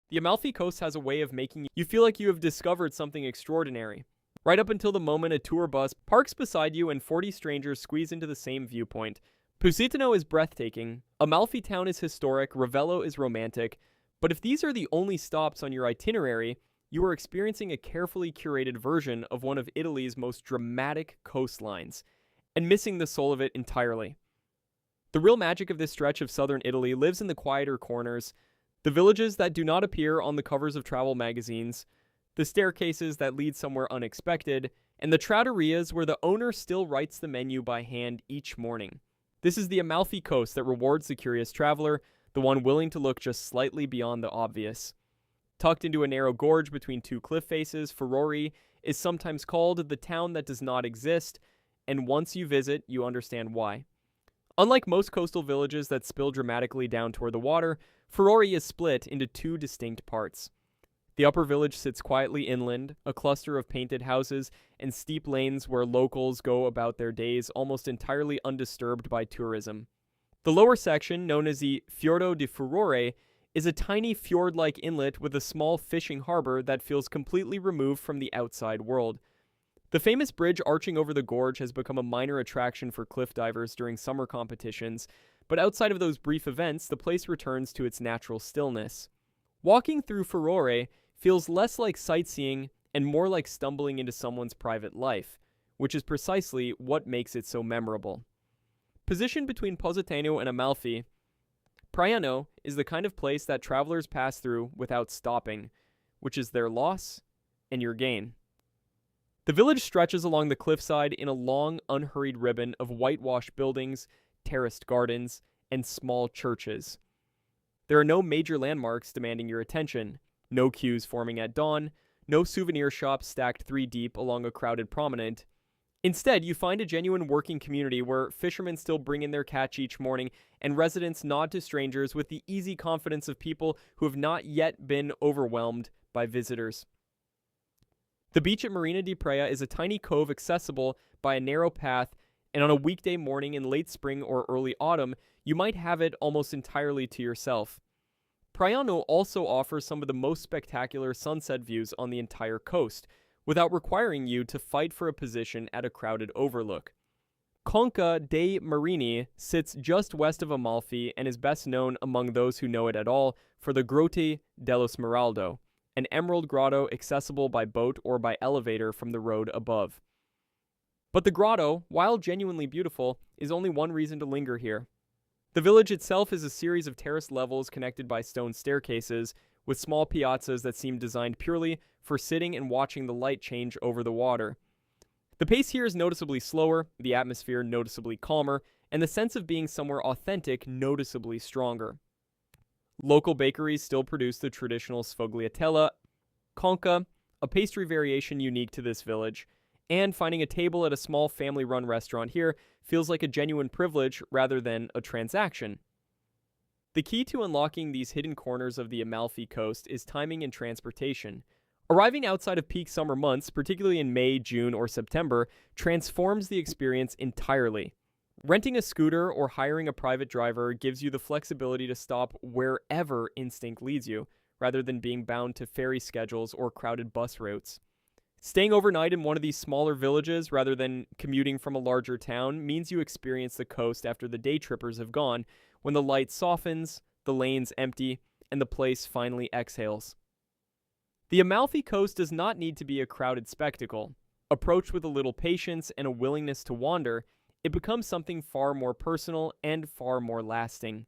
The Amalfi Coast has a way of making you feel like you have discovered something extraordinary, right up until the moment a tour bus parks beside you and 40 strangers squeeze into the same viewpoint. Positano is breathtaking, Amalfi Town is historic, Ravello is romantic, but if these are the only stops on your itinerary, you are experiencing a carefully curated version of one of Italy's most dramatic coastlines, and missing the soul of it entirely. The real magic of this stretch of southern Italy lives in the quieter corners, the villages that do not appear on the covers of travel magazines, the staircases that lead somewhere unexpected, and the trattorias where the owner still writes the menu by hand each morning. This is the Amalfi Coast that rewards the curious traveler, the one willing to look just slightly beyond the obvious. Tucked into a narrow gorge between two cliff faces, Furore is sometimes called the town that does not exist, and once you visit, you understand why. Unlike most coastal villages that spill dramatically down toward the water, Furore is split into two distinct parts. The upper village sits quietly inland, a cluster of painted houses and steep lanes where locals go about their days almost entirely undisturbed by tourism. The lower section, known as the Fiordo di Furore, is a tiny fjord-like inlet with a small fishing harbor that feels completely removed from the outside world. The famous bridge arching over the gorge has become a minor attraction for cliff divers during summer competitions, but outside of those brief events, the place returns to its natural stillness. Walking through Furore feels less like sightseeing and more like stumbling into someone's private life, which is precisely what makes it so memorable. Positioned between Positano and Amalfi, Praiano is the kind of place that travelers pass through without stopping, which is their loss and your gain. The village stretches along the cliffside in a long, unhurried ribbon of whitewashed buildings, terraced gardens, and small churches. There are no major landmarks demanding your attention, no queues forming at dawn, no souvenir shops stacked 3 deep along a crowded promenade. Instead, you find a genuine working community where fishermen still bring in their catch each morning, and residents nod to strangers with the easy confidence of people who have not yet been overwhelmed by visitors. The beach at Marina di Praia is a tiny cove accessible by a narrow path, and on a weekday morning in late spring or early autumn, you might have it almost entirely to yourself. Praiano also offers some of the most spectacular sunset views on the entire coast, without requiring you to fight for a position at a crowded overlook. Conca dei Marini sits just west of Amalfi and is best known among those who know it at all for the Grotte dello Smeraldo, an emerald grotto accessible by boat or by elevator from the road above. But the grotto, while genuinely beautiful, is only one reason to linger here. The village itself is a series of terraced levels connected by stone staircases, with small piazzas that seem designed purely for sitting and watching the light change over the water. The pace here is noticeably slower, the atmosphere noticeably calmer, and the sense of being somewhere authentic noticeably stronger. Local bakeries still produce the traditional sfogliatella, conca, a pastry variation unique to this village, and finding a table at a small family-run restaurant here feels like a genuine privilege rather than a transaction. The key to unlocking these hidden corners of the Amalfi Coast is timing and transportation. Arriving outside of peak summer months, particularly in May, June, or September, transforms the experience entirely. Renting a scooter or hiring a private driver gives you the flexibility to stop wherever instinct leads you, rather than being bound to ferry schedules or crowded bus routes. Staying overnight in one of these smaller villages rather than commuting from a larger town means you experience the coast after the day trippers have gone, when the light softens, the lanes empty, and the place finally exhales. The Amalfi Coast does not need to be a crowded spectacle. Approached with a little patience and a willingness to wander, it becomes something far more personal and far more lasting.